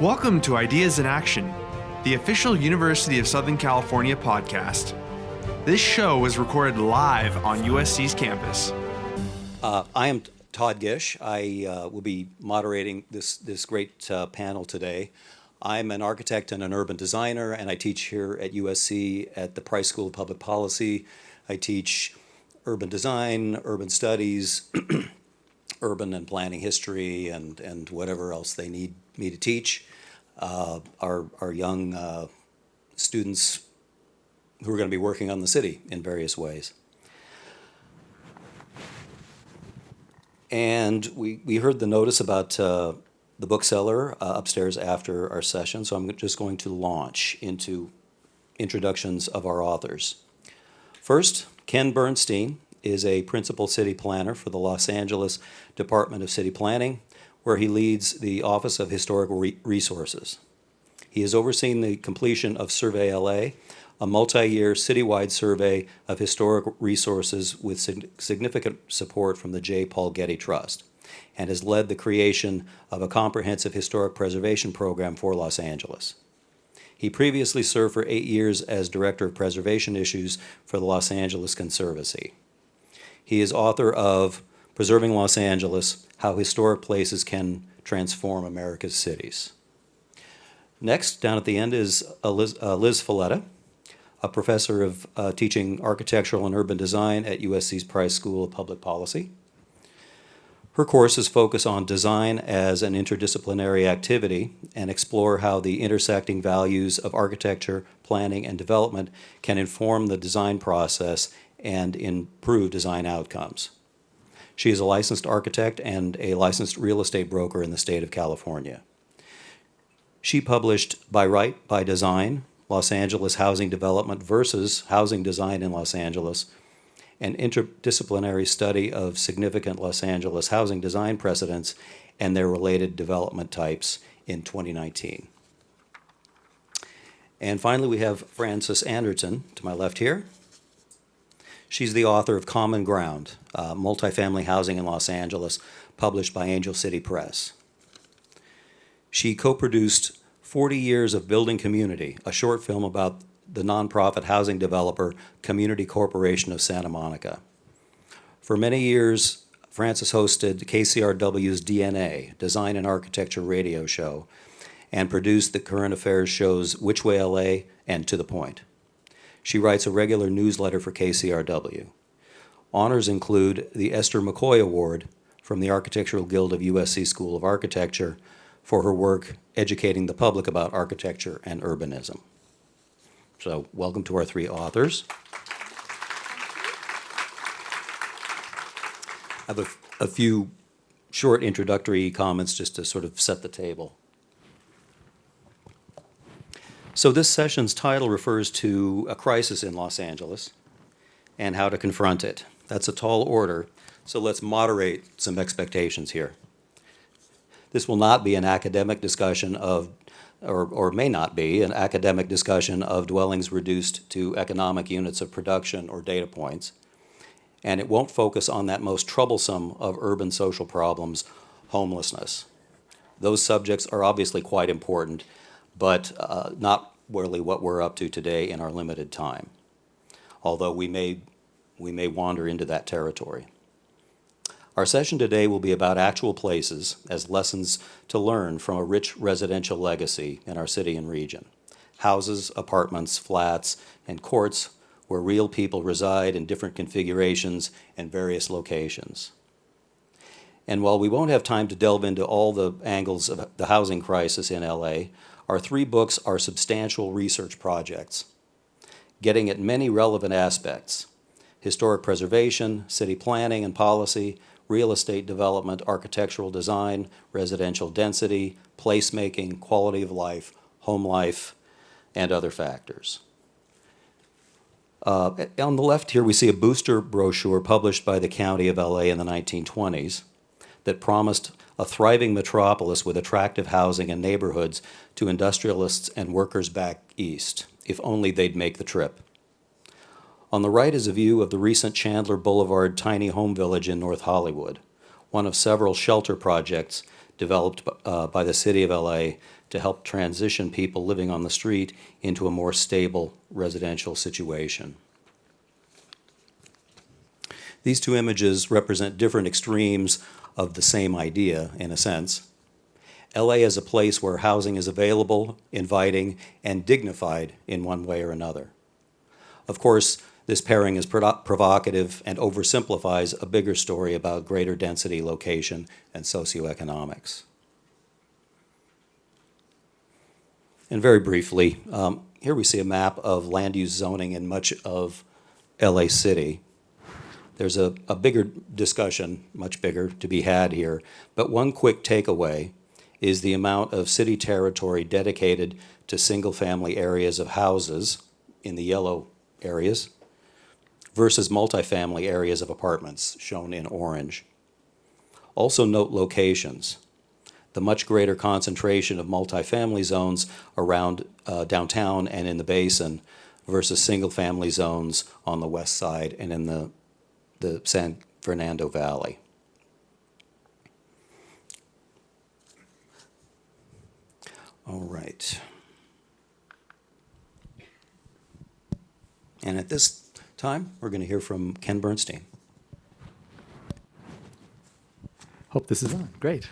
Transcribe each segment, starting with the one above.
Welcome to Ideas in Action, the official University of Southern California podcast. This show was recorded live on USC's campus. I am Todd Gish. I will be moderating this great panel today. I'm an architect and an urban designer, and I teach here at USC at the Price School of Public Policy. I teach urban design, urban studies, urban and planning history, and whatever else they need me to teach. Our young students who are going to be working on the city in various ways. And we heard the notice about the bookseller upstairs after our session, so I'm just going to launch into introductions of our authors. First, Ken Bernstein is a principal city planner for the Los Angeles Department of City Planning, where he leads the Office of Historical Resources. He has overseen the completion of Survey LA, a multi-year citywide survey of historic resources with significant support from the J. Paul Getty Trust, and has led the creation of a comprehensive historic preservation program for Los Angeles. He previously served for 8 years as Director of Preservation Issues for the Los Angeles Conservancy. He is author of Preserving Los Angeles: How Historic Places Can Transform America's Cities. Next, down at the end, is Liz Falletta, a professor of teaching architectural and urban design at USC's Price School of Public Policy. Her courses focus on design as an interdisciplinary activity and explore how the intersecting values of architecture, planning, and development can inform the design process and improve design outcomes. She is a licensed architect and a licensed real estate broker in the state of California. She published By Right, By Design, Los Angeles Housing Development versus Housing Design in Los Angeles, an interdisciplinary study of significant Los Angeles housing design precedents and their related development types in 2019. And finally, we have Frances Anderton to my left here. She's the author of Common Ground, Multifamily Housing in Los Angeles, published by Angel City Press. She co-produced 40 Years of Building Community, a short film about the nonprofit housing developer Community Corporation of Santa Monica. For many years, Frances hosted KCRW's DNA, Design and Architecture radio show, and produced the current affairs shows Which Way LA and To the Point. She writes a regular newsletter for KCRW. Honors include the Esther McCoy Award from the Architectural Guild of USC School of Architecture for her work educating the public about architecture and urbanism. So, welcome to our three authors. I have a few short introductory comments just to sort of set the table. So this session's title refers to a crisis in Los Angeles and how to confront it. That's a tall order, so let's moderate some expectations here. This will not be an academic discussion of, or may not be, an academic discussion of dwellings reduced to economic units of production or data points, and it won't focus on that most troublesome of urban social problems, homelessness. Those subjects are obviously quite important, but not really what we're up to today in our limited time, although we may wander into that territory. Our session today will be about actual places as lessons to learn from a rich residential legacy in our city and region. Houses, apartments, flats, and courts where real people reside in different configurations and various locations. And while we won't have time to delve into all the angles of the housing crisis in LA, our three books are substantial research projects, getting at many relevant aspects: historic preservation, city planning and policy, real estate development, architectural design, residential density, placemaking, quality of life, home life, and other factors. On the left here, we see a booster brochure published by the County of LA in the 1920s that promised a thriving metropolis with attractive housing and neighborhoods to industrialists and workers back east, if only they'd make the trip. On the right is a view of the recent Chandler Boulevard tiny home village in North Hollywood, one of several shelter projects developed by the City of LA to help transition people living on the street into a more stable residential situation. These two images represent different extremes of the same idea, in a sense. LA is a place where housing is available, inviting, and dignified in one way or another. Of course, this pairing is provocative and oversimplifies a bigger story about greater density, location, and socioeconomics. And very briefly, here we see a map of land use zoning in much of LA City. There's a bigger discussion, much bigger, to be had here, but one quick takeaway is the amount of city territory dedicated to single-family areas of houses in the yellow areas versus multifamily areas of apartments, shown in orange. Also note locations. The much greater concentration of multifamily zones around downtown and in the basin versus single-family zones on the west side and in the San Fernando Valley. All right. And at this time, we're going to hear from Ken Bernstein. Hope this is on. Great.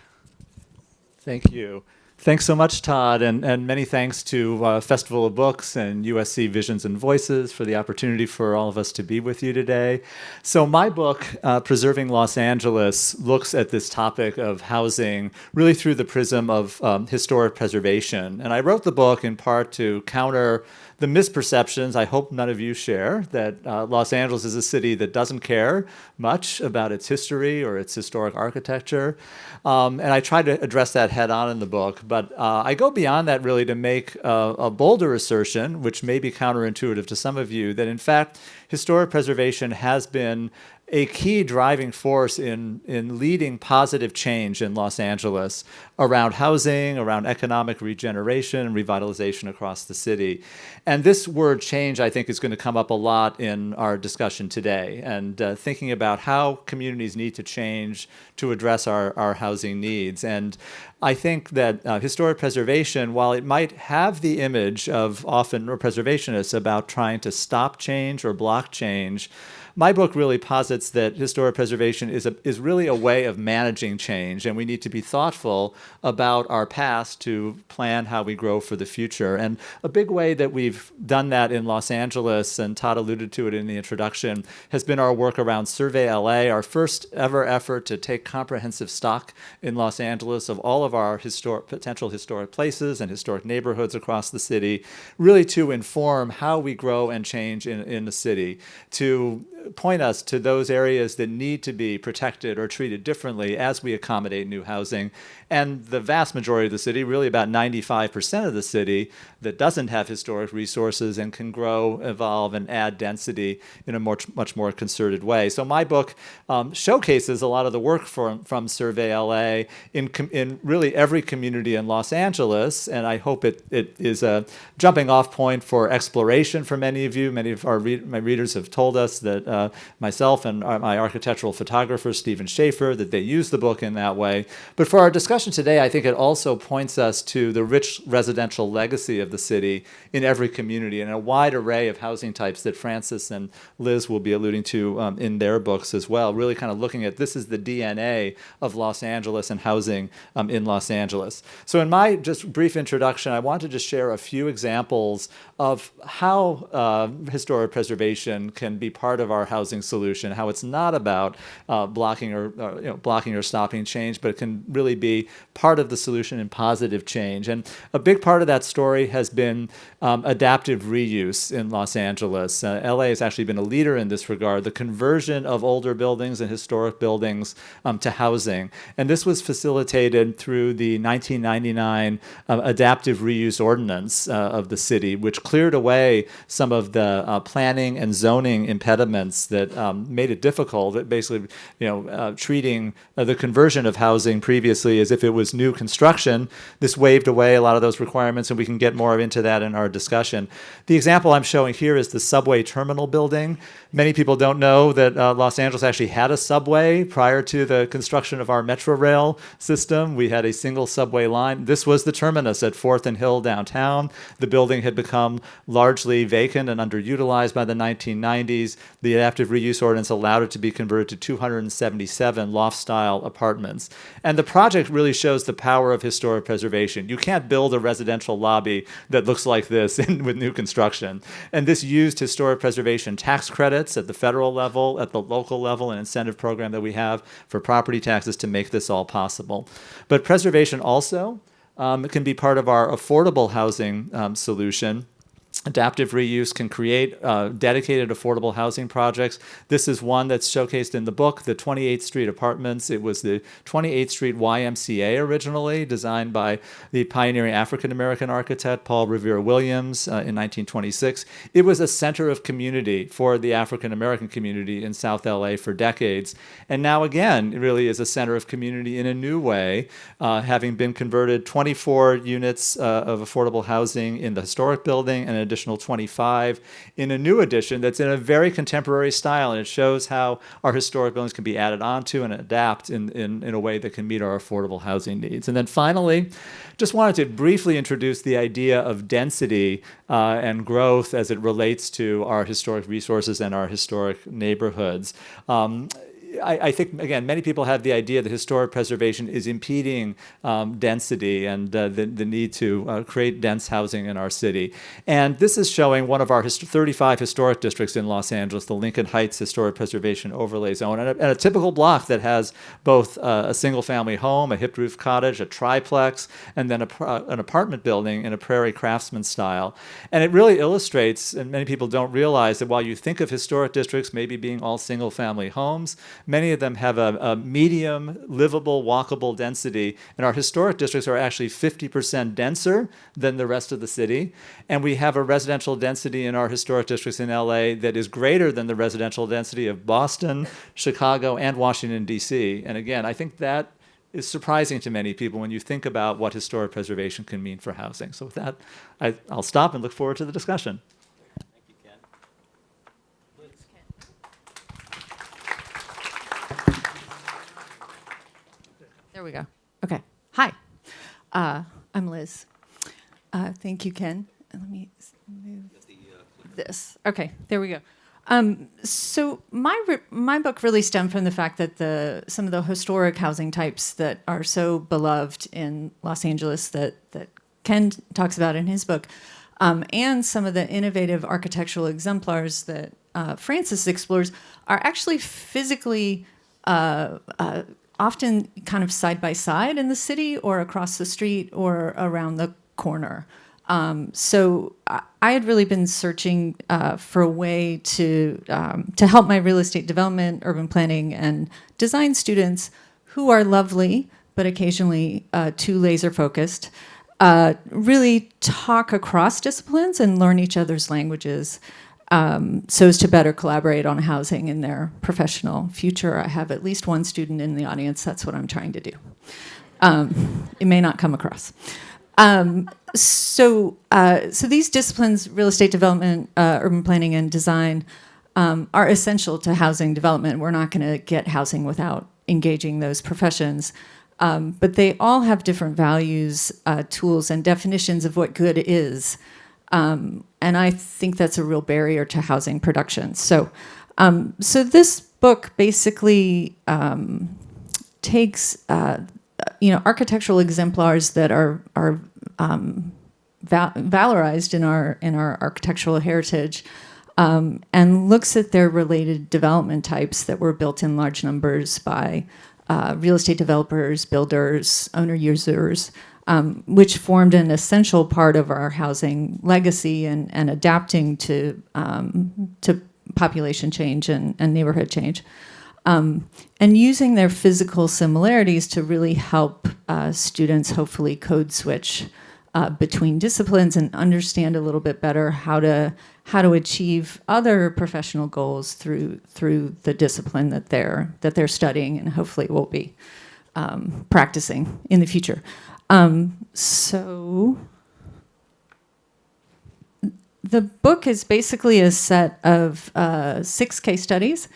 Thank you. Thanks so much, Todd, and many thanks to Festival of Books and USC Visions and Voices for the opportunity for all of us to be with you today. So my book, Preserving Los Angeles, looks at this topic of housing really through the prism of historic preservation. And I wrote the book in part to counter the misperceptions I hope none of you share, that Los Angeles is a city that doesn't care much about its history or its historic architecture. And I try to address that head on in the book. But I go beyond that really to make a bolder assertion, which may be counterintuitive to some of you, that in fact, historic preservation has been a key driving force in leading positive change in Los Angeles around housing, around economic regeneration and revitalization across the city. And this word change, I think, is going to come up a lot in our discussion today, and thinking about how communities need to change to address our housing needs. And I think that historic preservation, while it might have the image of often preservationists about trying to stop change or block change, my book really posits that historic preservation is really a way of managing change, and we need to be thoughtful about our past to plan how we grow for the future. And a big way that we've done that in Los Angeles, and Todd alluded to it in the introduction, has been our work around Survey LA, our first ever effort to take comprehensive stock in Los Angeles of all of our potential historic places and historic neighborhoods across the city, really to inform how we grow and change in the city, to point us to those areas that need to be protected or treated differently as we accommodate new housing. And the vast majority of the city, really about 95% of the city, that doesn't have historic resources and can grow, evolve, and add density in a much more concerted way. So my book showcases a lot of the work from Survey LA in really every community in Los Angeles, and I hope it is a jumping off point for exploration for many of you. Many of my readers have told us that myself and my architectural photographer, Stephen Schaefer, that they use the book in that way. But for our discussion today, I think it also points us to the rich residential legacy of the city in every community and a wide array of housing types that Francis and Liz will be alluding to in their books as well, really kind of looking at this is the DNA of Los Angeles and housing in Los Angeles. So in my just brief introduction, I want to just share a few examples of how historic preservation can be part of our housing solution, how it's not about blocking or stopping change, but it can really be part of the solution in positive change. And a big part of that story has been adaptive reuse in Los Angeles. LA has actually been a leader in this regard, the conversion of older buildings and historic buildings to housing. And this was facilitated through the 1999 Adaptive Reuse Ordinance of the city, which cleared away some of the planning and zoning impediments requirements that made it difficult. That basically, treating the conversion of housing previously as if it was new construction. This waved away a lot of those requirements, and we can get more into that in our discussion. The example I'm showing here is the subway terminal building. Many people don't know that Los Angeles actually had a subway prior to the construction of our Metro Rail system. We had a single subway line. This was the terminus at 4th and Hill downtown. The building had become largely vacant and underutilized by the 1990s. The adaptive reuse ordinance allowed it to be converted to 277 loft-style apartments. And the project really shows the power of historic preservation. You can't build a residential lobby that looks like this with new construction. And this used historic preservation tax credits at the federal level, at the local level, an incentive program that we have for property taxes to make this all possible. But preservation also can be part of our affordable housing solution. Adaptive reuse can create dedicated affordable housing projects. This is one that's showcased in the book, the 28th Street Apartments. It was the 28th Street YMCA originally, designed by the pioneering African-American architect Paul Revere Williams in 1926. It was a center of community for the African-American community in South LA for decades. And now again, it really is a center of community in a new way, having been converted 24 units of affordable housing in the historic building and an additional 25 in a new edition that's in a very contemporary style, and it shows how our historic buildings can be added onto and adapt in a way that can meet our affordable housing needs. And then finally, just wanted to briefly introduce the idea of density and growth as it relates to our historic resources and our historic neighborhoods. I think, again, many people have the idea that historic preservation is impeding density and the need to create dense housing in our city. And this is showing one of our 35 historic districts in Los Angeles, the Lincoln Heights Historic Preservation Overlay Zone, and a typical block that has both a single-family home, a hip-roof cottage, a triplex, and then an apartment building in a Prairie Craftsman style. And it really illustrates, and many people don't realize, that while you think of historic districts maybe being all single-family homes, many of them have a medium, livable, walkable density, and our historic districts are actually 50% denser than the rest of the city. And we have a residential density in our historic districts in LA that is greater than the residential density of Boston, Chicago, and Washington, D.C. And again, I think that is surprising to many people when you think about what historic preservation can mean for housing. So with that, I'll stop and look forward to the discussion. There we go. Okay. Hi. I'm Liz. Thank you, Ken. Let me move this. Okay. There we go. So my book really stemmed from the fact that some of the historic housing types that are so beloved in Los Angeles that Ken talks about in his book, and some of the innovative architectural exemplars that Francis explores are actually physically often kind of side by side in the city or across the street or around the corner. So I had really been searching for a way to help my real estate development, urban planning, and design students, who are lovely but occasionally too laser focused, really talk across disciplines and learn each other's languages. So as to better collaborate on housing in their professional future. I have at least one student in the audience. That's what I'm trying to do. It may not come across. So these disciplines, real estate development, urban planning, and design, are essential to housing development. We're not going to get housing without engaging those professions. But they all have different values, tools, and definitions of what good is. And I think that's a real barrier to housing production. So this book basically takes architectural exemplars that are valorized in our architectural heritage, and looks at their related development types that were built in large numbers by real estate developers, builders, owner users, which formed an essential part of our housing legacy and adapting to population change and neighborhood change, and using their physical similarities to really help students hopefully code switch between disciplines and understand a little bit better how to achieve other professional goals through the discipline that they're studying and hopefully will be practicing in the future. So the book is basically a set of 6 case studies.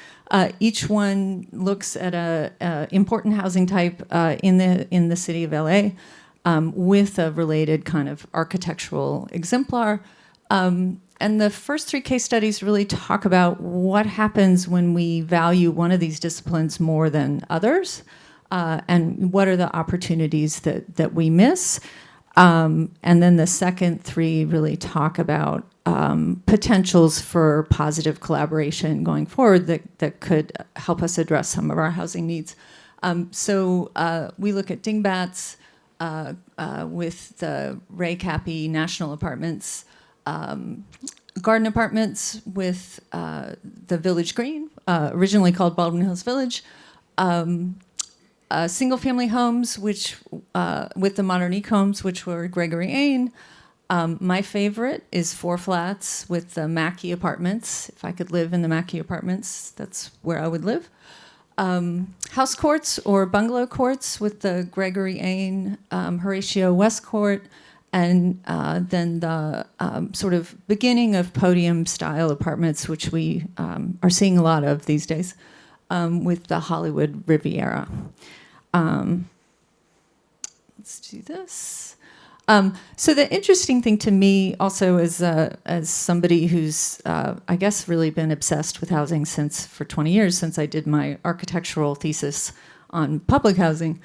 Each one looks at a important housing type in the city of LA with a related kind of architectural exemplar. And the first 3 case studies really talk about what happens when we value one of these disciplines more than others, and what are the opportunities that we miss. And then the second 3 really talk about potentials for positive collaboration going forward that could help us address some of our housing needs. So we look at Dingbats with the Ray Cappy National Apartments, Garden Apartments with the Village Green, originally called Baldwin Hills Village, single-family homes, which with the Modernique homes, which were Gregory Ain. My favorite is 4 flats with the Mackey Apartments. If I could live in the Mackey Apartments, that's where I would live. House courts or bungalow courts with the Gregory Ain, Horatio West Court, and then the sort of beginning of podium-style apartments, which we are seeing a lot of these days, with the Hollywood Riviera. Let's do this. So the interesting thing to me also is, as somebody who's, I guess, really been obsessed with housing for 20 years, since I did my architectural thesis on public housing,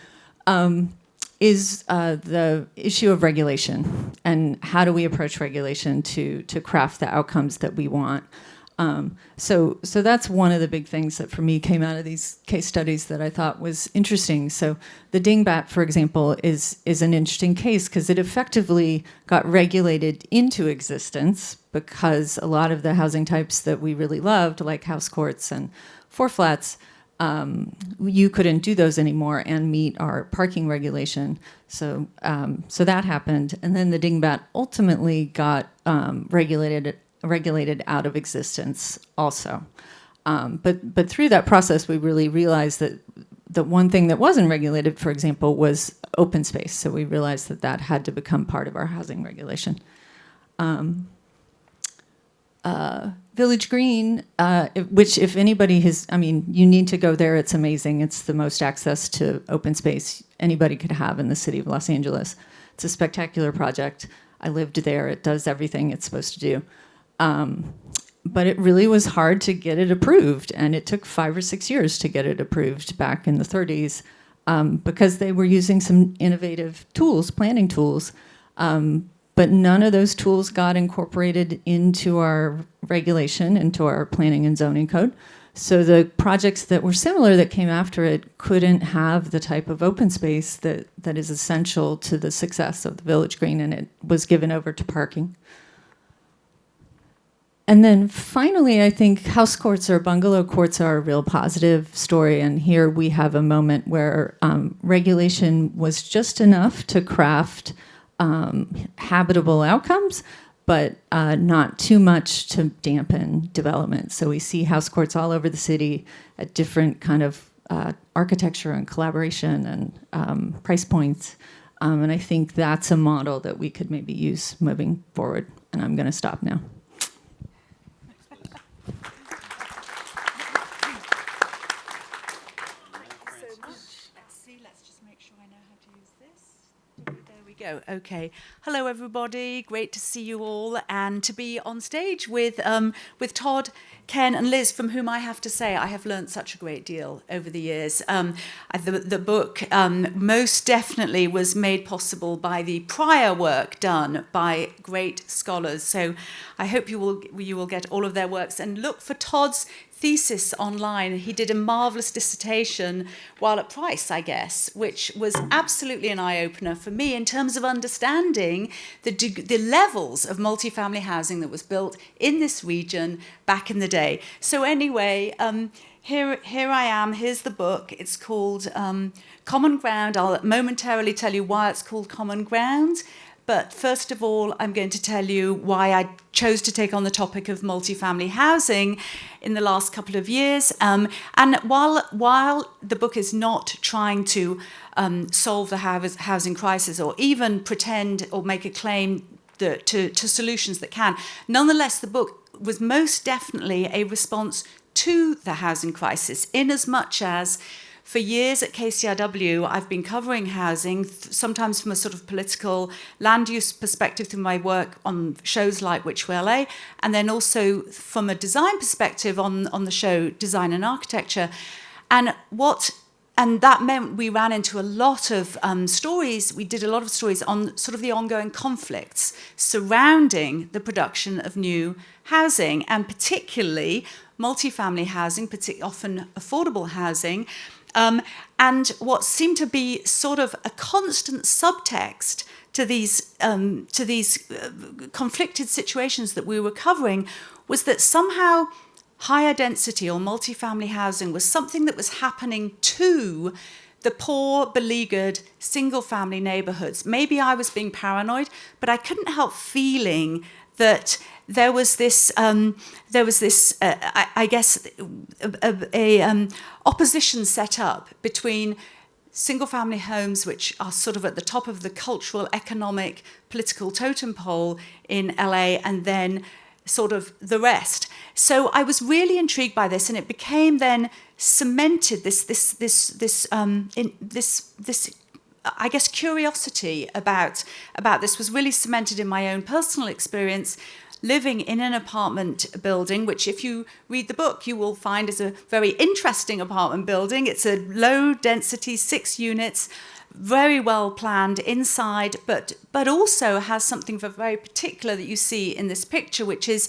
is the issue of regulation and how do we approach regulation to craft the outcomes that we want. So that's one of the big things that for me came out of these case studies that I thought was interesting. So the Dingbat, for example, is an interesting case because it effectively got regulated into existence because a lot of the housing types that we really loved, like house courts and 4 flats, you couldn't do those anymore and meet our parking regulation. So that happened. And then the Dingbat ultimately got regulated out of existence also. But through that process, we really realized that the one thing that wasn't regulated, for example, was open space. So we realized that had to become part of our housing regulation. Village Green, which if anybody has, you need to go there. It's amazing. It's the most access to open space anybody could have in the city of Los Angeles. It's a spectacular project. I lived there. It does everything it's supposed to do. But it really was hard to get it approved, and it took 5 or 6 years to get it approved back in the 30s because they were using some innovative tools, planning tools, but none of those tools got incorporated into our regulation, into our planning and zoning code. So the projects that were similar that came after it couldn't have the type of open space that is essential to the success of the Village Green, and it was given over to parking. And then finally, I think house courts or bungalow courts are a real positive story. And here we have a moment where regulation was just enough to craft habitable outcomes, but not too much to dampen development. So we see house courts all over the city at different kind of architecture and collaboration and price points. And I think that's a model that we could maybe use moving forward. And I'm going to stop now. Go. Okay. Hello, everybody. Great to see you all, and to be on stage with Todd, Ken, and Liz, from whom I have to say I have learned such a great deal over the years. The book most definitely was made possible by the prior work done by great scholars. So I hope you will get all of their works, and look for Todd's thesis online. He did a marvelous dissertation while at Price, I guess, which was absolutely an eye-opener for me in terms of understanding the levels of multifamily housing that was built in this region back in the day. So anyway, here I am. Here's the book. It's called Common Ground. I'll momentarily tell you why it's called Common Ground. But first of all, I'm going to tell you why I chose to take on the topic of multifamily housing in the last couple of years. And while the book is not trying to solve the housing crisis or even pretend or make a claim to solutions that can, nonetheless, the book was most definitely a response to the housing crisis, in as much as for years at KCRW, I've been covering housing, sometimes from a sort of political land use perspective through my work on shows like Which Way LA, and then also from a design perspective on the show Design and Architecture. And that meant we ran into a lot of stories. We did a lot of stories on sort of the ongoing conflicts surrounding the production of new housing, and particularly multifamily housing, often affordable housing. And what seemed to be sort of a constant subtext to these conflicted situations that we were covering was that somehow higher density or multifamily housing was something that was happening to the poor, beleaguered, single-family neighborhoods. Maybe I was being paranoid, but I couldn't help feeling that there was this opposition set up between single-family homes, which are sort of at the top of the cultural, economic, political totem pole in LA, and then sort of the rest. So I was really intrigued by this, and it became then cemented this I guess curiosity about this was really cemented in my own personal experience living in an apartment building, which if you read the book, you will find is a very interesting apartment building. It's a low density, 6 units, very well planned inside, but also has something very particular that you see in this picture, which is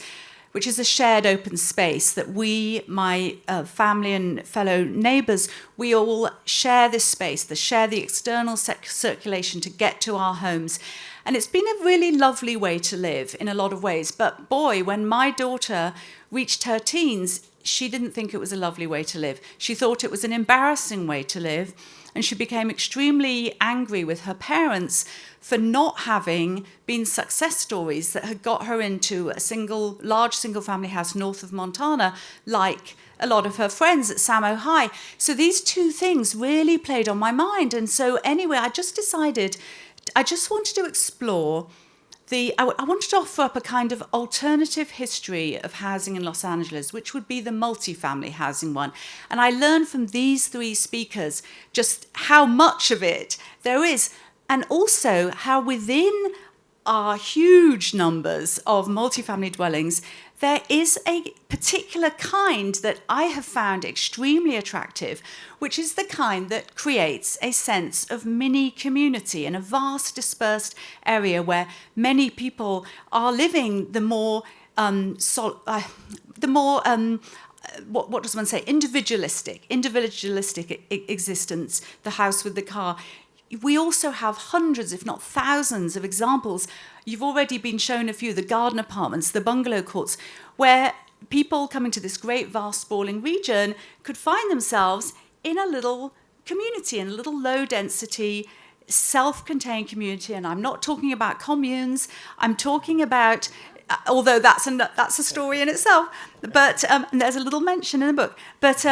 a shared open space that we, my family and fellow neighbours, we all share this space, share the external circulation to get to our homes. And it's been a really lovely way to live in a lot of ways. But boy, when my daughter reached her teens, she didn't think it was a lovely way to live. She thought it was an embarrassing way to live. And she became extremely angry with her parents for not having been success stories that had got her into a large single-family house north of Montana, like a lot of her friends at Samo High. So these two things really played on my mind. And so anyway, I just decided I just wanted to explore I wanted to offer up a kind of alternative history of housing in Los Angeles, which would be the multifamily housing one. And I learned from these 3 speakers just how much of it there is, and also how within our huge numbers of multifamily dwellings, there is a particular kind that I have found extremely attractive, which is the kind that creates a sense of mini community in a vast dispersed area where many people are living the more what does one say? Individualistic existence, the house with the car. We also have hundreds, if not thousands, of examples. You've already been shown a few, the garden apartments, the bungalow courts, where people coming to this great, vast, sprawling region could find themselves in a little community, in a little low-density, self-contained community. And I'm not talking about communes. I'm talking about, although that's a story in itself, but and there's a little mention in the book. But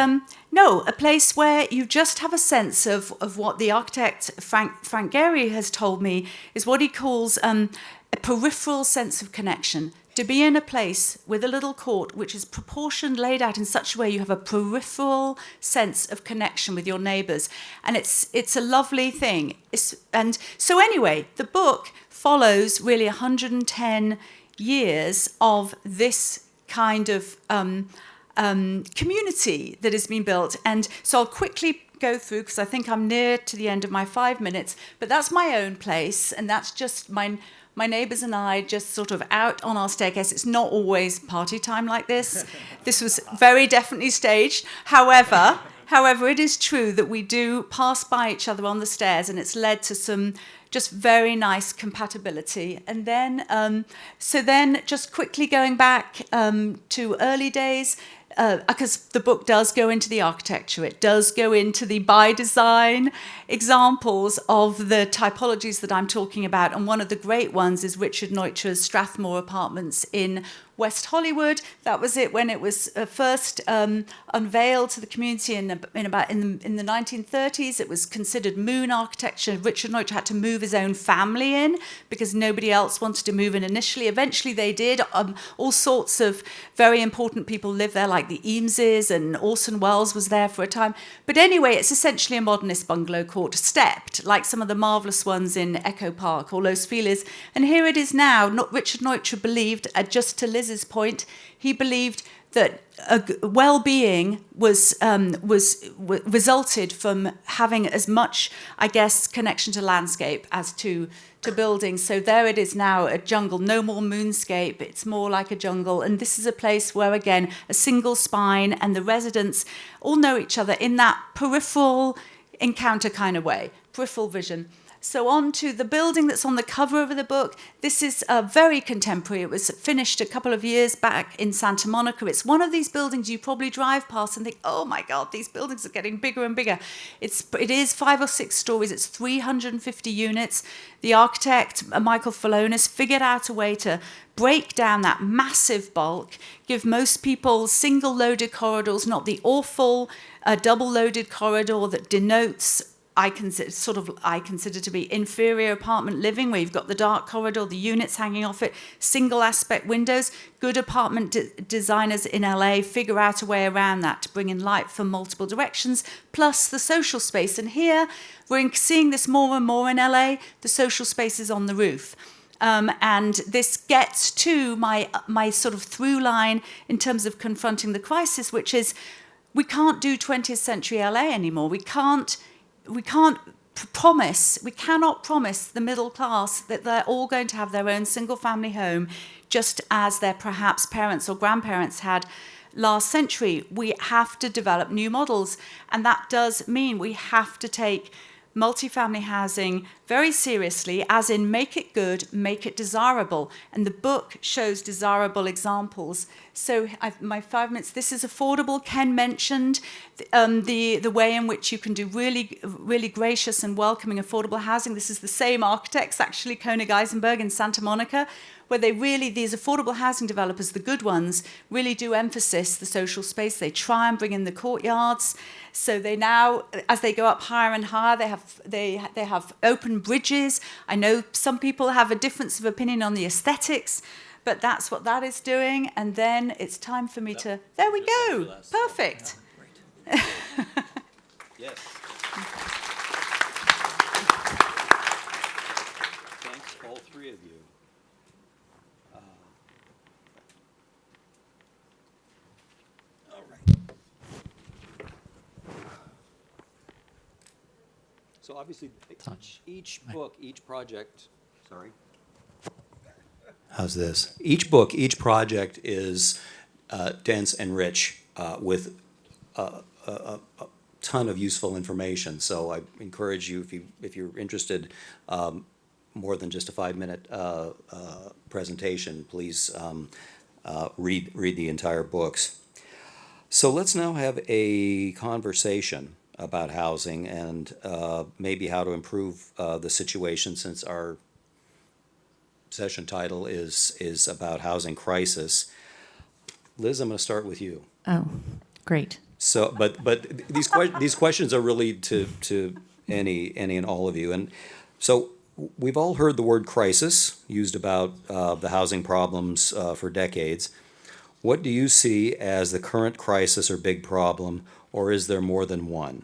no, a place where you just have a sense of what the architect Frank Gehry has told me is what he calls a peripheral sense of connection. To be in a place with a little court which is proportioned, laid out in such a way you have a peripheral sense of connection with your neighbours. And it's a lovely thing. And so anyway, the book follows really 110 years of this kind of community that has been built. And so I'll quickly go through, because I think I'm near to the end of my 5 minutes, but that's my own place, and that's just my neighbours and I just sort of out on our staircase. It's not always party time like this. This was very definitely staged. However, it is true that we do pass by each other on the stairs, and it's led to some just very nice compatibility. And then, so then just quickly going back to early days, because the book does go into the architecture, it does go into the by design examples of the typologies that I'm talking about. And one of the great ones is Richard Neutra's Strathmore Apartments in West Hollywood. That was it when it was first unveiled to the community in the 1930s. It was considered moon architecture. Richard Neutra had to move his own family in because nobody else wanted to move in initially. Eventually they did. All sorts of very important people lived there, like the Eameses, and Orson Welles was there for a time. But anyway, it's essentially a modernist bungalow court, stepped, like some of the marvellous ones in Echo Park or Los Feliz. And here it is now. Richard Neutra believed, just to Liz's point, he believed that well-being was resulted from having as much, I guess, connection to landscape as to buildings. So there it is now, a jungle, no more moonscape. It's more like a jungle. And this is a place where, again, a single spine and the residents all know each other in that peripheral encounter kind of way, peripheral vision. So on to the building that's on the cover of the book. This is very contemporary. It was finished a couple of years back in Santa Monica. It's one of these buildings you probably drive past and think, oh my God, these buildings are getting bigger and bigger. It is 5 or 6 stories. It's 350 units. The architect, Michael Falonis, figured out a way to break down that massive bulk, give most people single-loaded corridors, not the awful double-loaded corridor that denotes I consider to be inferior apartment living, where you've got the dark corridor, the units hanging off it, single aspect windows. Good apartment designers in LA figure out a way around that to bring in light from multiple directions, plus the social space. And here we're seeing this more and more in LA, the social spaces on the roof. And this gets to my sort of through line in terms of confronting the crisis, which is we can't do 20th century LA anymore. We cannot promise the middle class that they're all going to have their own single family home, just as their perhaps parents or grandparents had last century. We have to develop new models, and that does mean we have to take multifamily housing very seriously, as in make it good, make it desirable. And the book shows desirable examples. So my 5 minutes, this is affordable. Ken mentioned the way in which you can do really, really gracious and welcoming affordable housing. This is the same architects, actually, Koenig Eisenberg in Santa Monica, where these affordable housing developers, the good ones, really do emphasize the social space. They try and bring in the courtyards. So they now, as they go up higher and higher, they have open bridges. I know some people have a difference of opinion on the aesthetics, but that's what that is doing. And then it's time for me to, there we go, perfect. Yes. Thanks, all three of you. All right. So obviously, each book, each project, sorry. How's this? Each book, each project is dense and rich with a ton of useful information. So I encourage you, if you're interested, more than just a 5-minute presentation, please read the entire books. So let's now have a conversation about housing and maybe how to improve the situation, since our session title is about housing crisis. Liz, I'm going to start with you. Oh, great. So, but these questions are really to any and all of you. And so we've all heard the word crisis used about the housing problems for decades. What do you see as the current crisis or big problem, or is there more than one?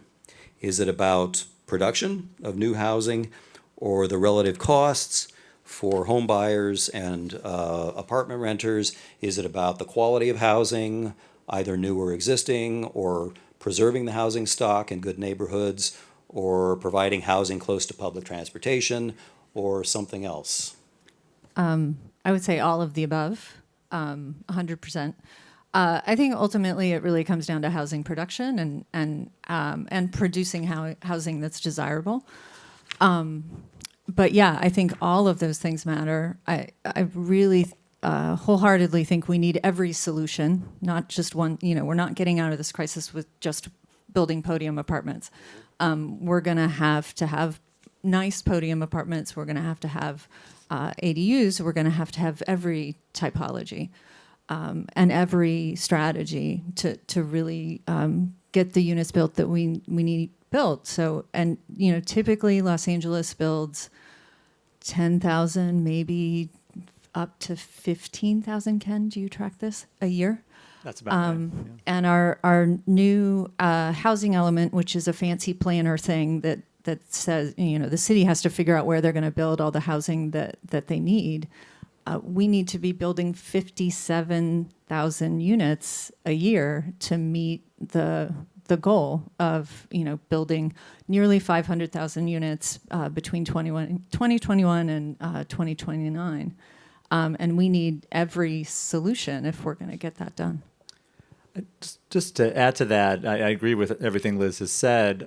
Is it about production of new housing, or the relative costs for home buyers and apartment renters? Is it about the quality of housing, either new or existing, or preserving the housing stock in good neighborhoods, or providing housing close to public transportation, or something else? I would say all of the above, 100%. I think ultimately it really comes down to housing production and producing housing that's desirable. But yeah, I think all of those things matter. I really wholeheartedly think we need every solution, not just one. We're not getting out of this crisis with just building podium apartments. We're going to have nice podium apartments. We're going to have ADUs. We're going to have every typology and every strategy to really get the units built that we need built. So, and typically Los Angeles builds 10,000, maybe up to 15,000. Ken, do you track this a year? That's about right. Yeah. And our new housing element, which is a fancy planner thing that says, the city has to figure out where they're going to build all the housing that they need. We need to be building 57,000 units a year to meet the goal of building nearly 500,000 units between 2021 and 2029. And we need every solution if we're going to get that done. Just to add to that, I agree with everything Liz has said.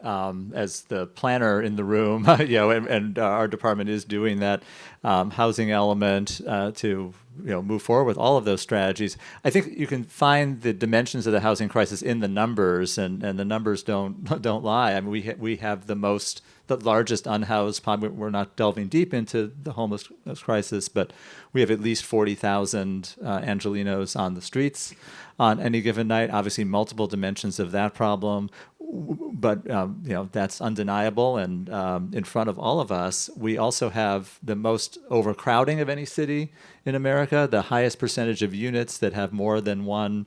As the planner in the room, and our department is doing that housing element to move forward with all of those strategies. I think you can find the dimensions of the housing crisis in the numbers, and the numbers don't lie. I mean, we have the largest unhoused population. We're not delving deep into the homeless crisis, but we have at least 40,000 Angelenos on the streets on any given night. Obviously, multiple dimensions of that problem, but that's undeniable. And in front of all of us, we also have the most overcrowding of any city in America, the highest percentage of units that have more than one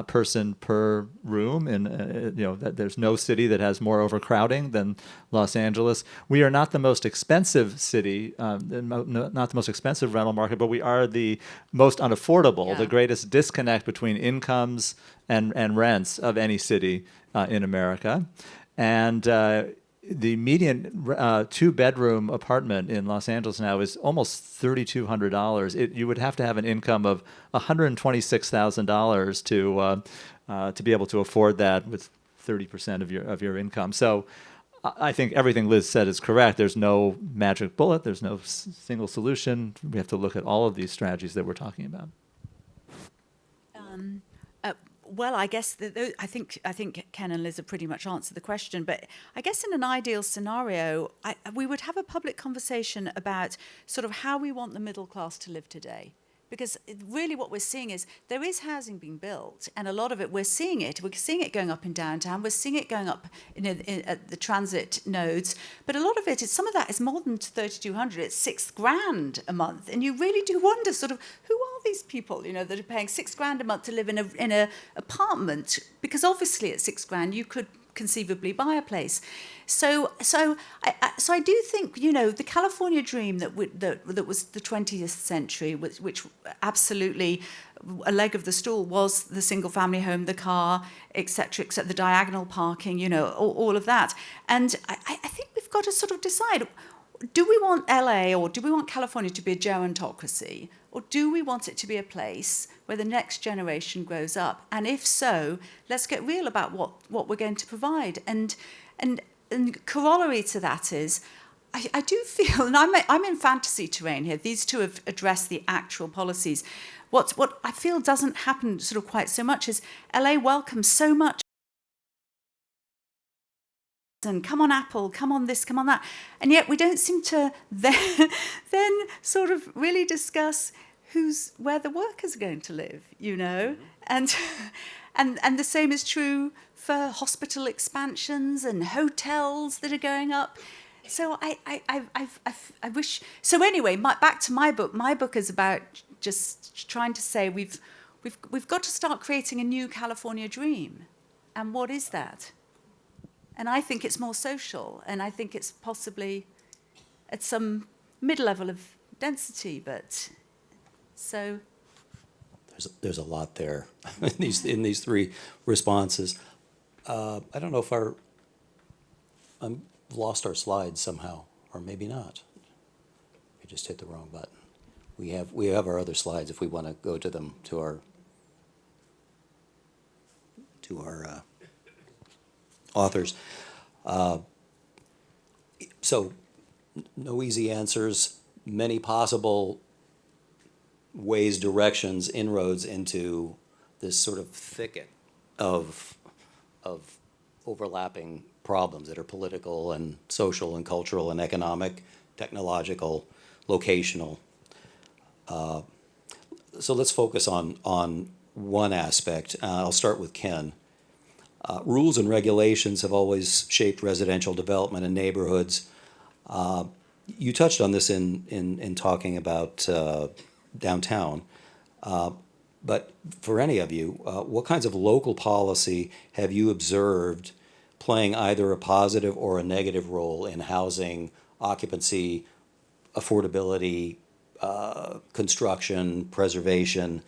person per room, and that there's no city that has more overcrowding than Los Angeles. We are not the most expensive city, not the most expensive rental market, but we are the most unaffordable. Yeah. The greatest disconnect between incomes and rents of any city in America, and the median two-bedroom apartment in Los Angeles now is almost $3,200. You would have to have an income of $126,000 to be able to afford that with 30% of your income. So I think everything Liz said is correct. There's no magic bullet. There's no single solution. We have to look at all of these strategies that we're talking about. Well, I guess I think Ken and Liz have pretty much answered the question. But I guess in an ideal scenario, we would have a public conversation about sort of how we want the middle class to live today. Because really what we're seeing is there is housing being built, and a lot of it, we're seeing it going up in downtown, we're seeing it going up at the transit nodes, but a lot of it, some of that is more than 3,200, it's $6,000 a month, and you really do wonder sort of, who are these people, that are paying $6,000 a month to live in a apartment? Because obviously at $6,000 you could conceivably buy a place. So I do think the California dream that was the 20th century, which absolutely a leg of the stool was the single family home, the car, etc., the diagonal parking, all of that. And I think we've got to sort of decide: do we want LA or do we want California to be a gerontocracy, or do we want it to be a place where the next generation grows up? And if so, let's get real about what we're going to provide. And corollary to that is, I do feel, and I'm in fantasy terrain here. These two have addressed the actual policies. What I feel doesn't happen sort of quite so much is LA welcomes so much. And come on Apple, come on this, come on that. And yet we don't seem to then sort of really discuss where the workers are going to live, And the same is true for hospital expansions and hotels that are going up. So I wish. So anyway, back to my book. My book is about just trying to say we've got to start creating a new California dream. And what is that? And I think it's more social, and I think it's possibly at some mid-level of density, but so... There's a lot there in these three responses. I don't know if I've lost our slides somehow, or maybe not. We just hit the wrong button. We have our other slides if we want to go to them to our authors. So no easy answers, many possible ways, directions, inroads into this sort of thicket of overlapping problems that are political and social and cultural and economic, technological, locational. So let's focus on one aspect. I'll start with Ken. Rules and regulations have always shaped residential development in neighborhoods. You touched on this in talking about downtown. But for any of you, what kinds of local policy have you observed playing either a positive or a negative role in housing, occupancy, affordability, construction, preservation,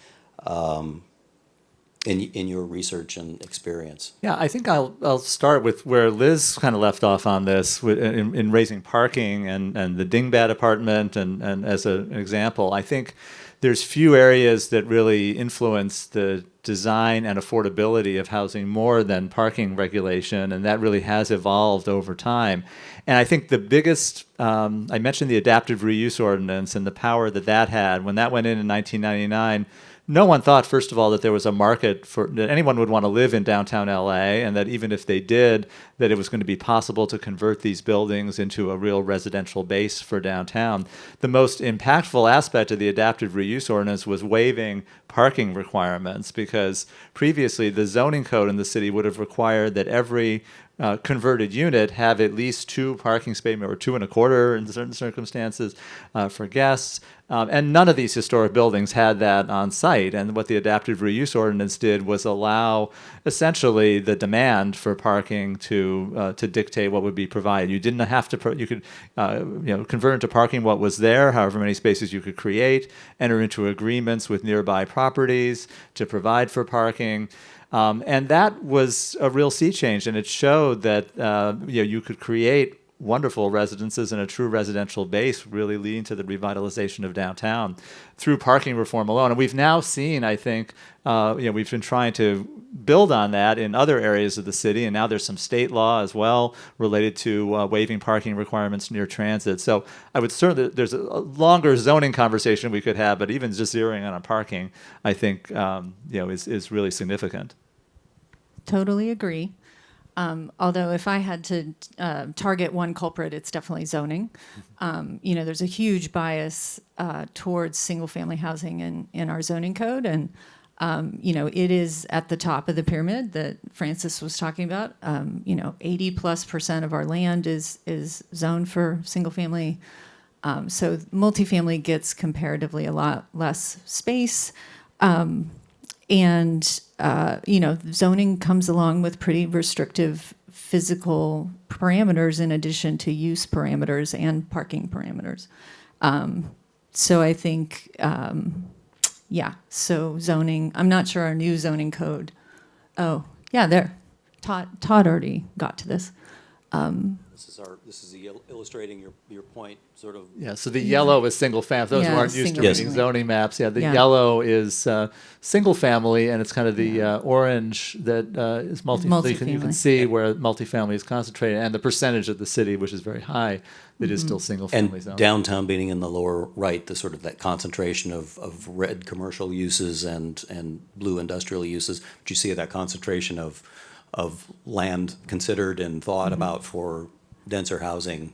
in your research and experience? Yeah, I think I'll start with where Liz kind of left off on this in raising parking and the Dingbat apartment and as an example. I think there's few areas that really influence the design and affordability of housing more than parking regulation, and that really has evolved over time. And I think the biggest, I mentioned the adaptive reuse ordinance and the power that had. When that went in 1999, no one thought, first of all, that there was a market that anyone would want to live in downtown LA, and that even if they did, that it was going to be possible to convert these buildings into a real residential base for downtown. The most impactful aspect of the adaptive reuse ordinance was waiving parking requirements, because previously the zoning code in the city would have required that every converted unit have at least 2 parking spaces, or 2.25 in certain circumstances, for guests. And none of these historic buildings had that on site. And what the adaptive reuse ordinance did was allow essentially the demand for parking to dictate what would be provided. You didn't have to. You could convert into parking what was there, however many spaces you could create, enter into agreements with nearby properties to provide for parking. And that was a real sea change, and it showed that you could create wonderful residences and a true residential base, really leading to the revitalization of downtown through parking reform alone. And we've now seen, I think, we've been trying to build on that in other areas of the city, and now there's some state law as well related to waiving parking requirements near transit. So I would certainly, there's a longer zoning conversation we could have, but even just zeroing in on parking, I think, is really significant. Totally agree. Although if I had to target one culprit, it's definitely zoning. There's a huge bias towards single-family housing in our zoning code, and it is at the top of the pyramid that Francis was talking about. 80+% of our land is zoned for single-family. So multifamily gets comparatively a lot less space. Zoning comes along with pretty restrictive physical parameters in addition to use parameters and parking parameters. So I think, so zoning, I'm not sure our new zoning code. Oh, yeah, there. Todd already got to this. This is illustrating your point, sort of. Yeah, so the yellow is single family. Those who aren't used to reading zoning maps, the yellow is single family, and it's kind of the orange that is multifamily. You can see where multifamily is concentrated, and the percentage of the city, which is very high, that is still single family And zone. downtown being in the lower right, the sort of that concentration of red commercial uses and blue industrial uses. But you see that concentration of land considered and thought about for denser housing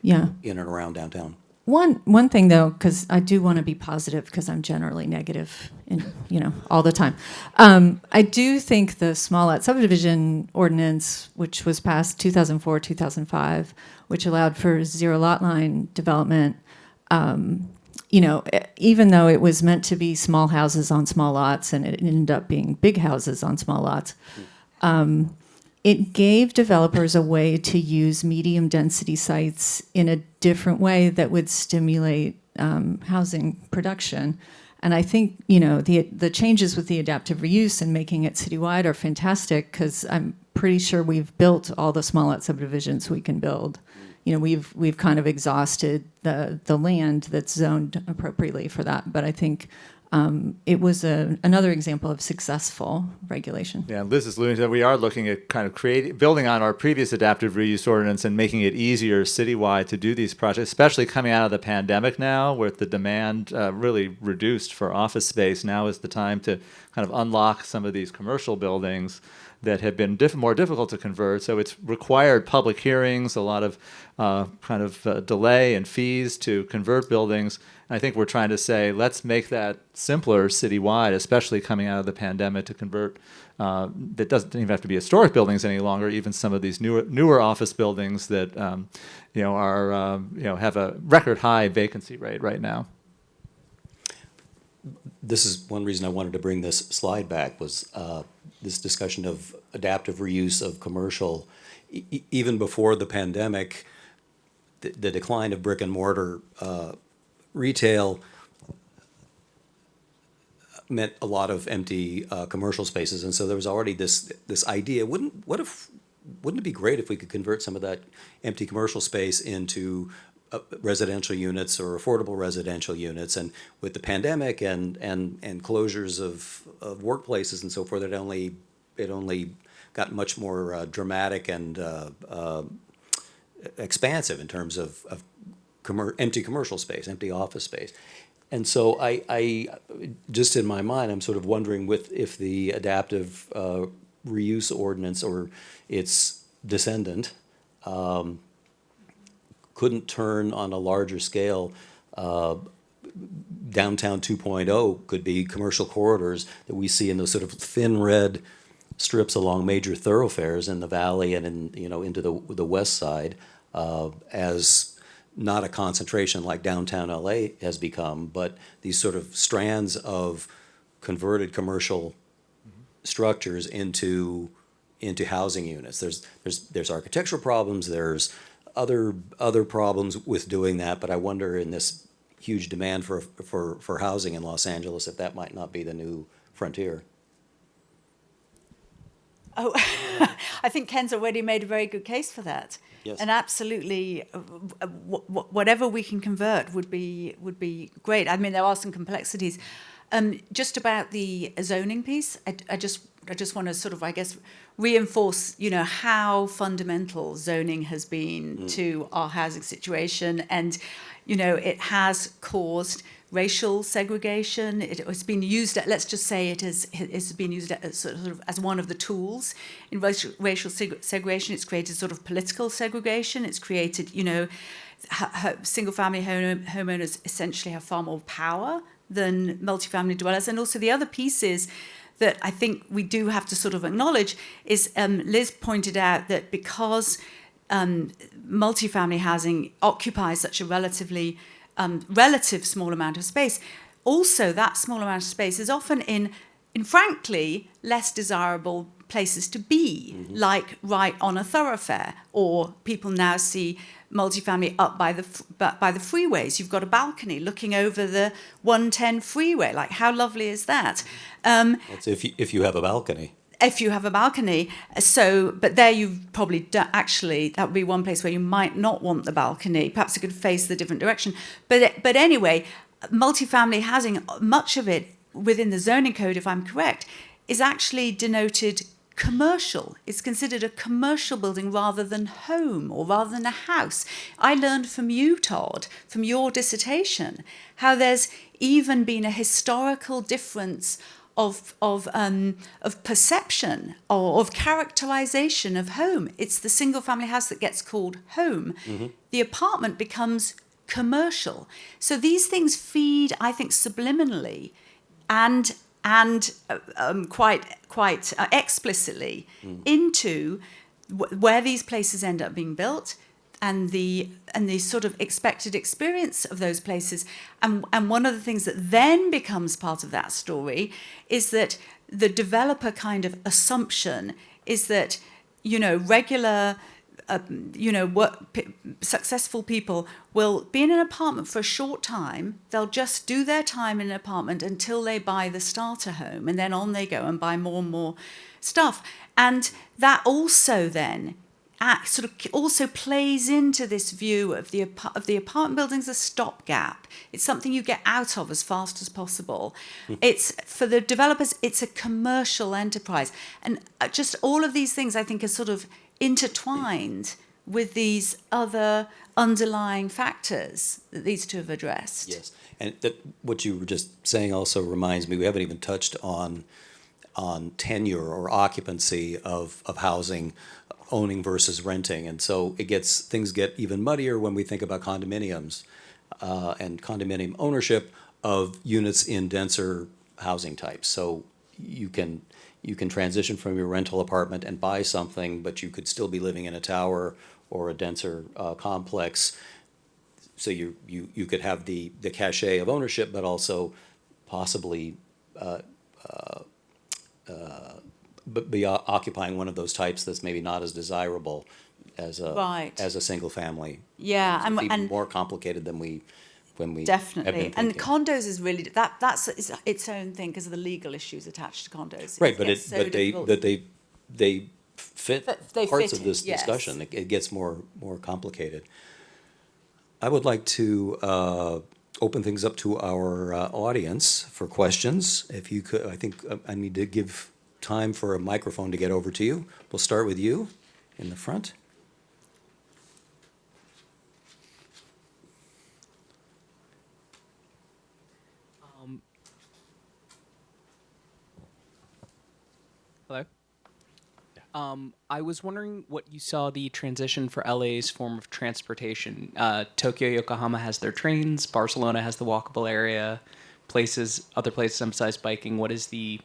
in and around downtown. One thing though, because I do want to be positive, because I'm generally negative, all the time. I do think the small lot subdivision ordinance, which was passed 2004, 2005, which allowed for zero lot line development, even though it was meant to be small houses on small lots, and it ended up being big houses on small lots. It gave developers a way to use medium density sites in a different way that would stimulate housing production. And I think, the changes with the adaptive reuse and making it citywide are fantastic, because I'm pretty sure we've built all the small lot subdivisions we can build. We've kind of exhausted the land that's zoned appropriately for that. But I think it was another example of successful regulation. Yeah, Liz is alluding to that. We are looking at kind of building on our previous adaptive reuse ordinance and making it easier citywide to do these projects, especially coming out of the pandemic now, with the demand really reduced for office space. Now is the time to kind of unlock some of these commercial buildings that have been more difficult to convert. So it's required public hearings, a lot of delay and fees to convert buildings. And I think we're trying to say, let's make that simpler citywide, especially coming out of the pandemic, to convert. That doesn't even have to be historic buildings any longer. Even some of these newer office buildings that have a record high vacancy rate right now. This is one reason I wanted to bring this slide back, was this discussion of adaptive reuse of commercial. Even before the pandemic, the decline of brick and mortar retail meant a lot of empty commercial spaces, and so there was already this idea. Wouldn't it be great if we could convert some of that empty commercial space into residential units or affordable residential units? And with the pandemic and closures of workplaces and so forth, it only got much more dramatic and expansive in terms of empty commercial space, empty office space. And so I just in my mind, I'm sort of wondering if the adaptive reuse ordinance or its descendant couldn't turn on a larger scale. Downtown 2.0 could be commercial corridors that we see in those sort of thin red strips along major thoroughfares in the valley and into the west side, as not a concentration like downtown LA has become, but these sort of strands of converted commercial structures into housing units. There's architectural problems. There's other problems with doing that, but I wonder, in this huge demand for housing in Los Angeles, if that might not be the new frontier. Oh, I think Ken's already made a very good case for that. Yes. And absolutely, whatever we can convert would be great. I mean, there are some complexities. Just about the zoning piece, I just want to sort of, I guess, reinforce, how fundamental zoning has been to our housing situation, and, it has caused racial segregation. It has been used, let's just say it's been used as sort of as one of the tools in racial segregation. It's created sort of political segregation. It's created, single-family homeowners essentially have far more power than multifamily dwellers. And also the other piece is that I think we do have to sort of acknowledge is Liz pointed out that because multifamily housing occupies such a relative small amount of space, also that small amount of space is often in frankly less desirable places to be, like right on a thoroughfare, or people now see multifamily up by the freeways. You've got a balcony looking over the 110 freeway. Like, how lovely is that? That's if you have a balcony. If you have a balcony. So, but there you probably actually, that would be one place where you might not want the balcony. Perhaps it could face the different direction. But anyway, multifamily housing, much of it within the zoning code, if I'm correct, is actually denoted commercial. It's considered a commercial building rather than home or rather than a house. I learned from you, Todd, from your dissertation, how there's even been a historical difference of perception or of characterization of home. It's the single family house that gets called home. The apartment becomes commercial. So these things feed, I think, subliminally and quite explicitly into where these places end up being built, and the sort of expected experience of those places. And one of the things that then becomes part of that story is that the developer kind of assumption is that, regular, successful people will be in an apartment for a short time. They'll just do their time in an apartment until they buy the starter home, and then on they go and buy more and more stuff. And that also then sort of also plays into this view of the apartment buildings as a stopgap. It's something you get out of as fast as possible. It's for the developers, it's a commercial enterprise, and just all of these things I think are sort of intertwined with these other underlying factors that these two have addressed. Yes, and what you were just saying also reminds me, we haven't even touched on tenure or occupancy of housing, owning versus renting, and so things get even muddier when we think about condominiums and condominium ownership of units in denser housing types. So you can transition from your rental apartment and buy something, but you could still be living in a tower or a denser complex. So you could have the cachet of ownership, but also possibly be occupying one of those types that's maybe not as desirable as a single family. Yeah, So it's even and more complicated than when we definitely. have been And thinking. condos is really that's its own thing because of the legal issues attached to condos. Right, but gets so difficult. they fit They parts fit of this it, yes. discussion. It gets more complicated. I would like to open things up to our audience for questions. If you could, I think I need to give time for a microphone to get over to you. We'll start with you in the front. Hello? I was wondering what you saw the transition for LA's form of transportation. Tokyo, Yokohama has their trains. Barcelona has the walkable area. Other places emphasize biking. What is the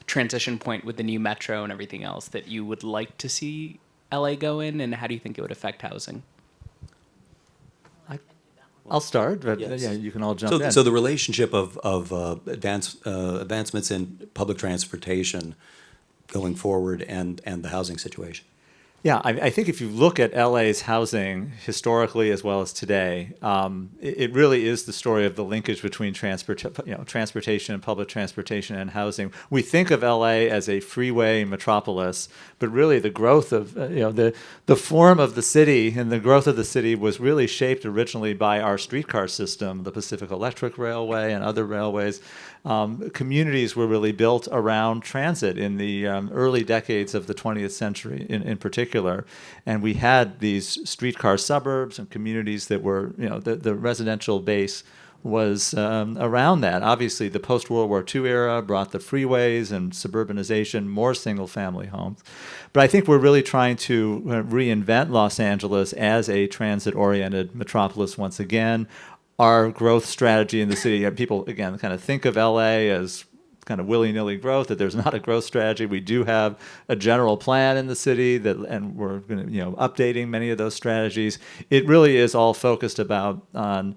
transition point with the new metro and everything else that you would like to see LA go in, and how do you think it would affect housing? I'll start, but Yes. yeah, you can all jump in. So the relationship of advancements in public transportation going forward and the housing situation. Yeah, I think if you look at LA's housing historically as well as today, it really is the story of the linkage between transportation and public transportation and housing. We think of LA as a freeway metropolis, but really the growth of the form of the city and the growth of the city was really shaped originally by our streetcar system, the Pacific Electric Railway and other railways. Communities were really built around transit in the early decades of the 20th century in particular. And we had these streetcar suburbs and communities that were, the residential base was around that. Obviously, the post-World War II era brought the freeways and suburbanization, more single-family homes. But I think we're really trying to reinvent Los Angeles as a transit-oriented metropolis once again. Our growth strategy in the city, people, again, kind of think of LA as kind of willy-nilly growth, that there's not a growth strategy. We do have a general plan in the city, and we're going to, updating many of those strategies. It really is all focused on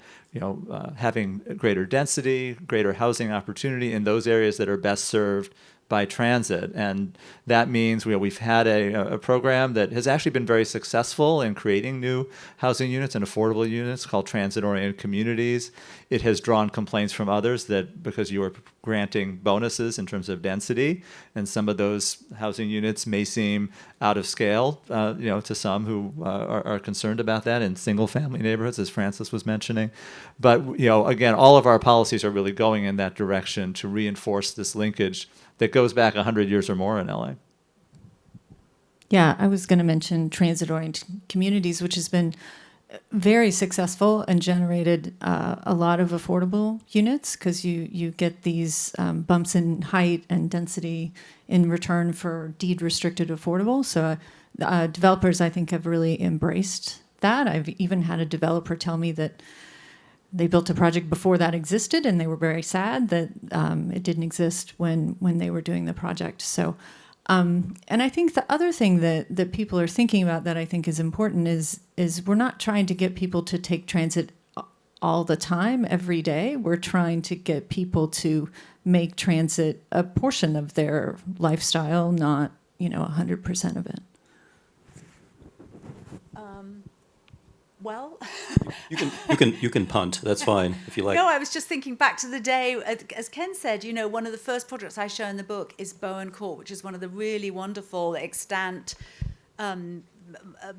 having greater density, greater housing opportunity in those areas that are best served by transit. And that means we've had a program that has actually been very successful in creating new housing units and affordable units called Transit-Oriented Communities. It has drawn complaints from others that because you are granting bonuses in terms of density, and some of those housing units may seem out of scale, to some who are concerned about that in single-family neighborhoods, as Francis was mentioning. But again, all of our policies are really going in that direction to reinforce this linkage that goes back 100 years or more in LA. Yeah, I was going to mention transit-oriented communities, which has been very successful and generated a lot of affordable units because you get these bumps in height and density in return for deed-restricted affordable. So developers, I think, have really embraced that. I've even had a developer tell me that they built a project before that existed, and they were very sad that it didn't exist when they were doing the project. So, and I think the other thing that people are thinking about that I think is important is we're not trying to get people to take transit all the time, every day. We're trying to get people to make transit a portion of their lifestyle, not 100% of it. Well, You can punt. That's fine if you like. no, I was just thinking back to the day, as Ken said, one of the first projects I show in the book is Bowen Court, which is one of the really wonderful extant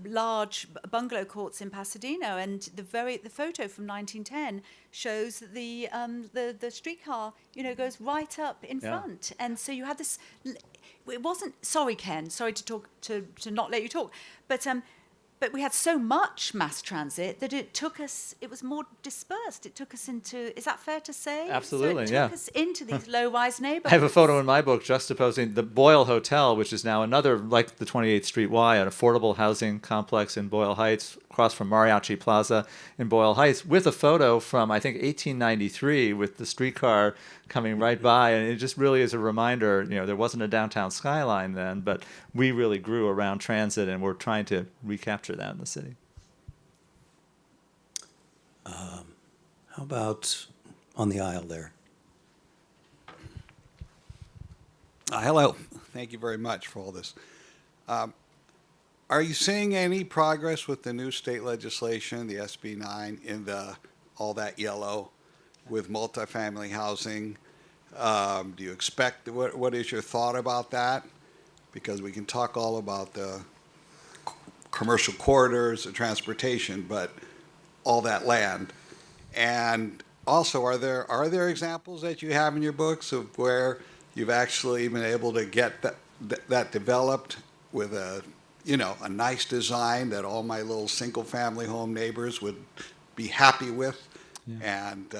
large bungalow courts in Pasadena, and the photo from 1910 shows that the streetcar, goes right up in front, and so you had this. It wasn't. Sorry, Ken. Sorry to talk to not let you talk, but we had so much mass transit that it was more dispersed. It took us into, is that fair to say? Absolutely, so it took us into these low-rise neighborhoods. I have a photo in my book juxtaposing the Boyle Hotel, which is now another, like the 28th Street Y, an affordable housing complex in Boyle Heights, across from Mariachi Plaza in Boyle Heights, with a photo from, I think, 1893 with the streetcar coming right by. And it just really is a reminder, there wasn't a downtown skyline then, but we really grew around transit, and we're trying to recapture that in the city. How about on the aisle there? Hello. Thank you very much for all this. Are you seeing any progress with the new state legislation, the SB 9, in all that yellow with multifamily housing? Do you expect, what is your thought about that? Because we can talk all about the commercial corridors, the transportation, but all that land. And also, are there examples that you have in your books of where you've actually been able to get that developed with a nice design that all my little single-family home neighbors would be happy with, and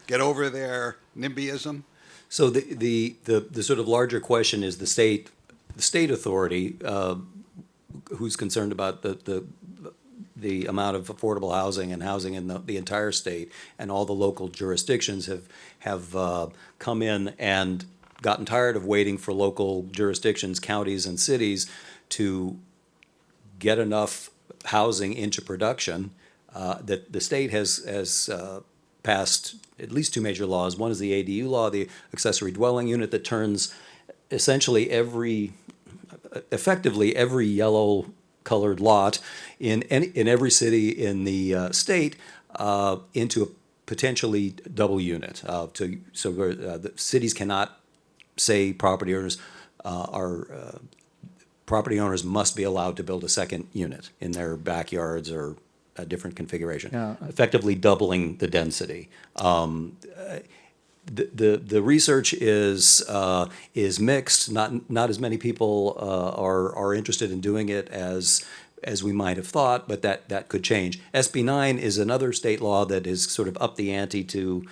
get over their NIMBYism? So the sort of larger question is the state authority who's concerned about the amount of affordable housing and housing in the entire state, and all the local jurisdictions have come in and gotten tired of waiting for local jurisdictions, counties and cities to get enough housing into production. That the state has passed at least two major laws. One is the ADU law, the accessory dwelling unit, that turns essentially effectively every yellow-colored lot in every city in the state into a potentially double unit. The cities cannot say property owners must be allowed to build a second unit in their backyards or a different configuration, effectively doubling the density. The research is mixed. Not as many people are interested in doing it as we might have thought, but that could change. SB 9 is another state law that is sort of up the ante to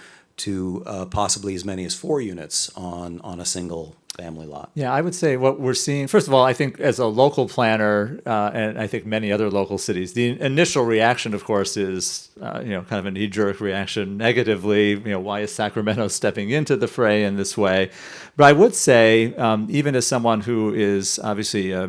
possibly as many as 4 units on a single family lot. Yeah, I would say what we're seeing, first of all, I think as a local planner, and I think many other local cities, the initial reaction, of course, is kind of a knee-jerk reaction negatively. Why is Sacramento stepping into the fray in this way? But I would say, even as someone who is obviously a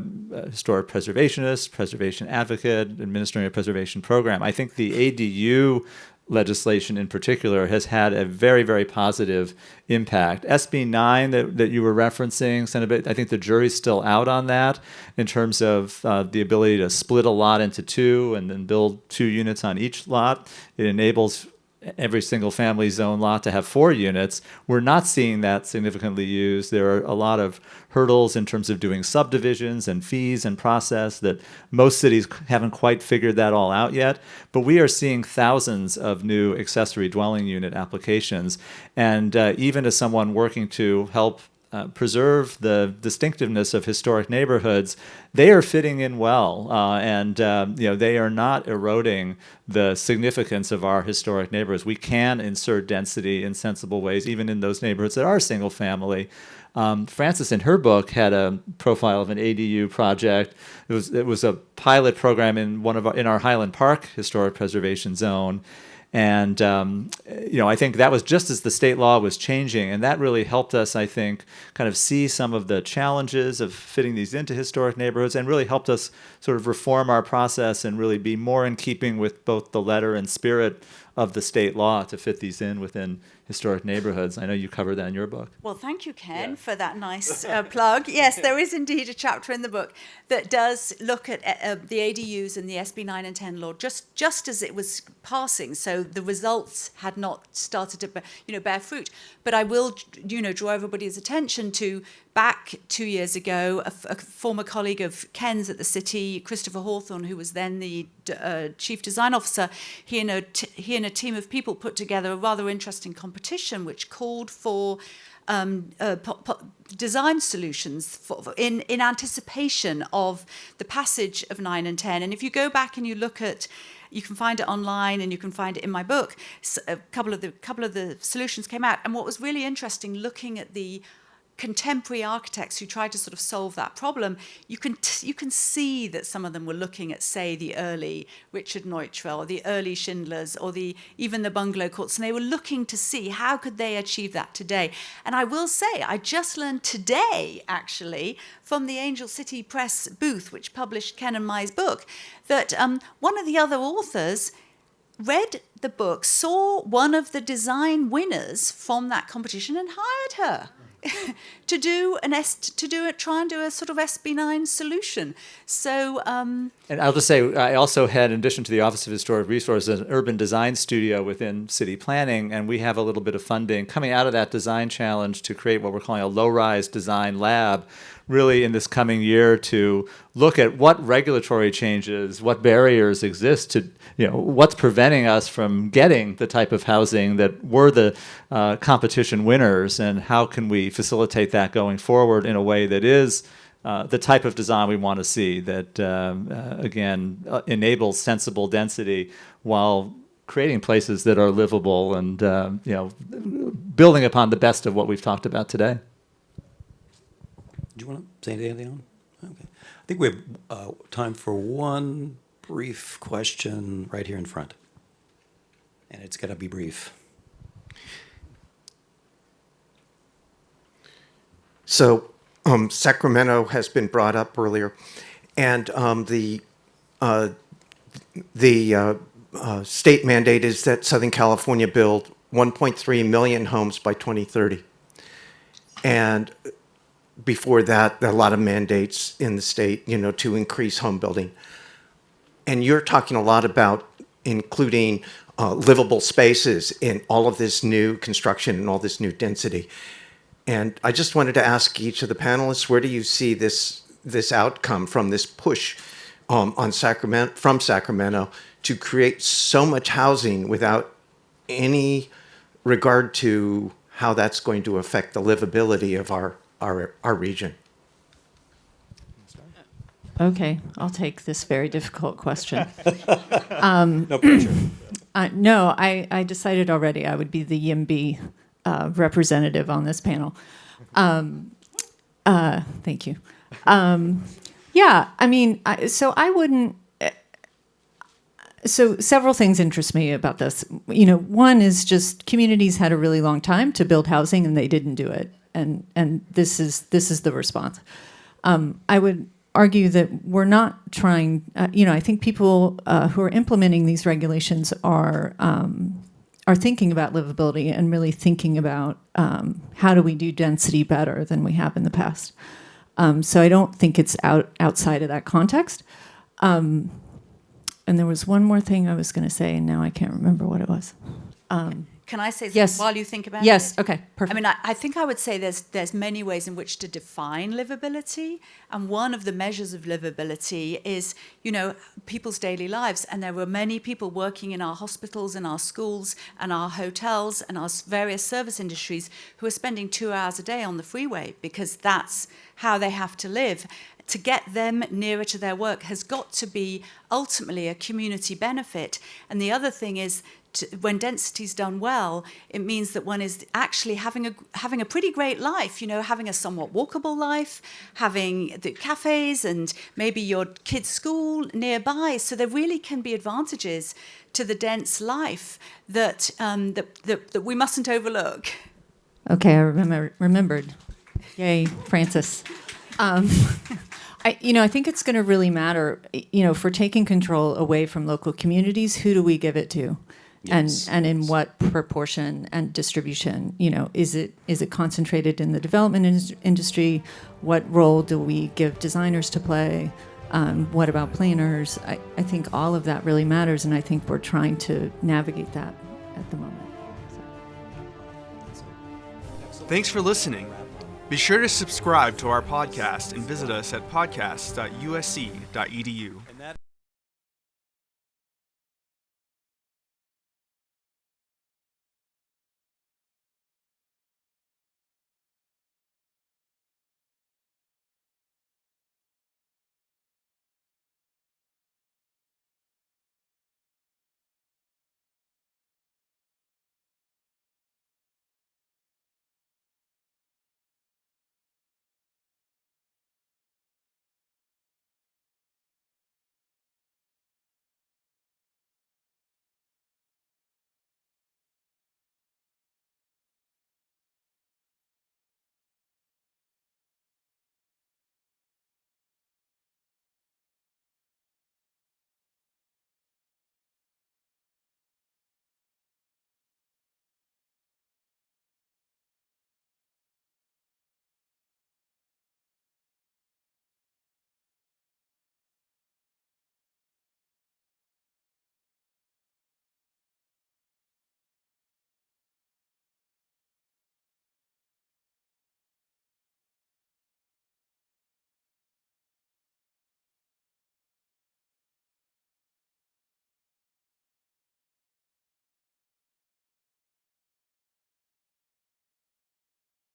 historic preservationist, preservation advocate, administering a preservation program, I think the ADU legislation in particular has had a very, very positive impact. SB 9 that you were referencing, Senator, I think the jury's still out on that in terms of the ability to split a lot into 2 and then build 2 units on each lot. It enables every single family zone lot to have 4 units. We're not seeing that significantly used. There are a lot of hurdles in terms of doing subdivisions and fees and process that most cities haven't quite figured that all out yet. But we are seeing thousands of new accessory dwelling unit applications. And even as someone working to help preserve the distinctiveness of historic neighborhoods, they are fitting in well, and they are not eroding the significance of our historic neighborhoods. We can insert density in sensible ways, even in those neighborhoods that are single family. Frances, in her book, had a profile of an ADU project. It was a pilot program in our Highland Park historic preservation zone. And, I think that was just as the state law was changing, and that really helped us, I think, kind of see some of the challenges of fitting these into historic neighborhoods, and really helped us sort of reform our process and really be more in keeping with both the letter and spirit of the state law to fit these in within historic neighborhoods. I know you cover that in your book. Well, thank you, Ken, for that nice plug. Yes, there is indeed a chapter in the book that does look at the ADUs and the SB 9 and 10 law just as it was passing. So the results had not started to bear fruit. But I will draw everybody's attention to back 2 years ago, a former colleague of Ken's at the city, Christopher Hawthorne, who was then the chief design officer, he and a team of people put together a rather interesting competition which called for design solutions in anticipation of the passage of 9 and 10. And if you go back and you look at, you can find it online and you can find it in my book, a couple of the solutions came out. And what was really interesting, looking at the contemporary architects who tried to sort of solve that problem, you can see that some of them were looking at, say, the early Richard Neutrell, or the early Schindlers, or even the bungalow courts, and they were looking to see how could they achieve that today. And I will say, I just learned today, actually, from the Angel City Press booth, which published Ken and Mai's book, that one of the other authors read the book, saw one of the design winners from that competition, and hired her to try and do a sort of SB9 solution. So, and I'll just say, I also had, in addition to the Office of Historic Resources, an urban design studio within city planning, and we have a little bit of funding coming out of that design challenge to create what we're calling a low-rise design lab, really in this coming year, to look at what regulatory changes, what barriers exist to, what's preventing us from getting the type of housing that were the competition winners, and how can we facilitate that going forward in a way that is the type of design we want to see, that, again, enables sensible density while creating places that are livable and, building upon the best of what we've talked about today. Do you want to say anything on? Okay. I think we have time for one brief question right here in front. And it's got to be brief. So Sacramento has been brought up earlier, and the state mandate is that Southern California build 1.3 million homes by 2030. And before that, there are a lot of mandates in the state, to increase home building. And you're talking a lot about including livable spaces in all of this new construction and all this new density. And I just wanted to ask each of the panelists, where do you see this outcome from this push from Sacramento to create so much housing without any regard to how that's going to affect the livability of our region? Okay, I'll take this very difficult question. No pressure. No, I decided already I would be the YIMBY representative on this panel. Thank you. Yeah, I mean, I wouldn't. So several things interest me about this. One is just communities had a really long time to build housing and they didn't do it, and this is the response. I would argue that we're not trying. I think people who are implementing these regulations are thinking about livability and really thinking about how do we do density better than we have in the past. So I don't think it's outside of that context. And there was one more thing I was going to say, and now I can't remember what it was. Can I say something Yes. while you think about it? Yes, okay, perfect. I mean, I think I would say there's many ways in which to define livability, and one of the measures of livability is, people's daily lives. And there were many people working in our hospitals and our schools and our hotels and our various service industries who are spending 2 hours a day on the freeway because that's how they have to live. To get them nearer to their work has got to be ultimately a community benefit. And the other thing is, when density is done well, it means that one is actually having a pretty great life, having a somewhat walkable life, having the cafes and maybe your kid's school nearby. So there really can be advantages to the dense life that we mustn't overlook. Okay, I remembered. Yay, Francis. I think it's going to really matter, if we're taking control away from local communities, who do we give it to? Yes, and in what proportion and distribution. Is it concentrated in the development industry? What role do we give designers to play? What about planners? I think all of that really matters, and I think we're trying to navigate that at the moment. Thanks for listening. Be sure to subscribe to our podcast and visit us at podcast.usc.edu.